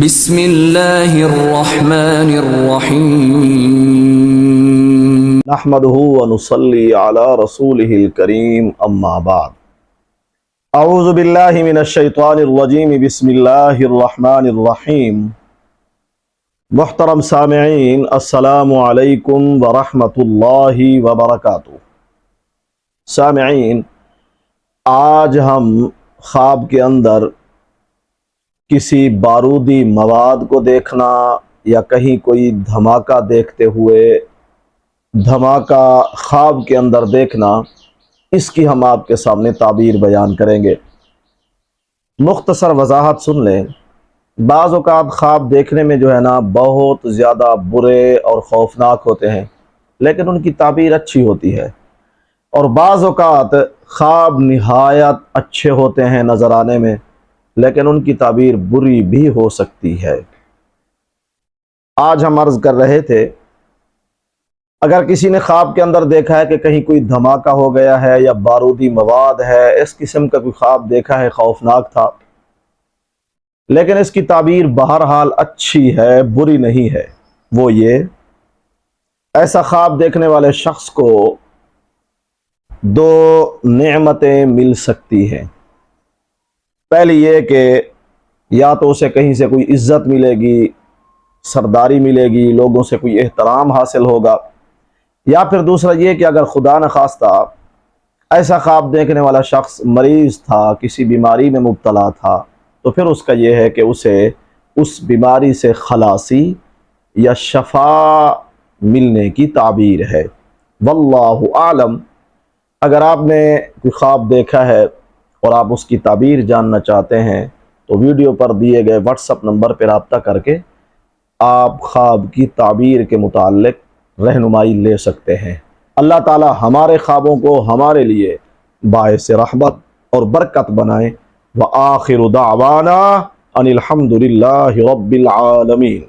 بسم اللہ الرحمن الرحیم نحمده ونصلي على رسوله الكريم اما بعد اعوذ باللہ من الشیطان الرجیم بسم اللہ الرحمن الرحیم محترم سامعین السلام علیکم ورحمۃ اللہ وبرکاتہ۔ سامعین، آج ہم خواب کے اندر کسی بارودی مواد کو دیکھنا یا کہیں کوئی دھماکہ دیکھتے ہوئے دھماکہ خواب کے اندر دیکھنا، اس کی ہم آپ کے سامنے تعبیر بیان کریں گے۔ مختصر وضاحت سن لیں۔ بعض اوقات خواب دیکھنے میں بہت زیادہ برے اور خوفناک ہوتے ہیں، لیکن ان کی تعبیر اچھی ہوتی ہے، اور بعض اوقات خواب نہایت اچھے ہوتے ہیں نظر آنے میں، لیکن ان کی تعبیر بری بھی ہو سکتی ہے۔ آج ہم عرض کر رہے تھے، اگر کسی نے خواب کے اندر دیکھا ہے کہ کہیں کوئی دھماکہ ہو گیا ہے یا بارودی مواد ہے، اس قسم کا کوئی خواب دیکھا ہے، خوفناک تھا، لیکن اس کی تعبیر بہرحال اچھی ہے، بری نہیں ہے، وہ یہ: ایسا خواب دیکھنے والے شخص کو دو نعمتیں مل سکتی ہیں۔ پہلی یہ کہ یا تو اسے کہیں سے کوئی عزت ملے گی، سرداری ملے گی، لوگوں سے کوئی احترام حاصل ہوگا، یا پھر دوسرا یہ کہ اگر خدا نخواستہ ایسا خواب دیکھنے والا شخص مریض تھا، کسی بیماری میں مبتلا تھا، تو پھر اس کا یہ ہے کہ اسے اس بیماری سے خلاصی یا شفا ملنے کی تعبیر ہے۔ واللہ اعلم۔ اگر آپ نے کوئی خواب دیکھا ہے اور آپ اس کی تعبیر جاننا چاہتے ہیں تو ویڈیو پر دیے گئے واٹس ایپ نمبر پر رابطہ کر کے آپ خواب کی تعبیر کے متعلق رہنمائی لے سکتے ہیں۔ اللہ تعالی ہمارے خوابوں کو ہمارے لیے باعث رحمت اور برکت بنائے۔ وآخر دعوانا ان الحمد للہ رب العالمین۔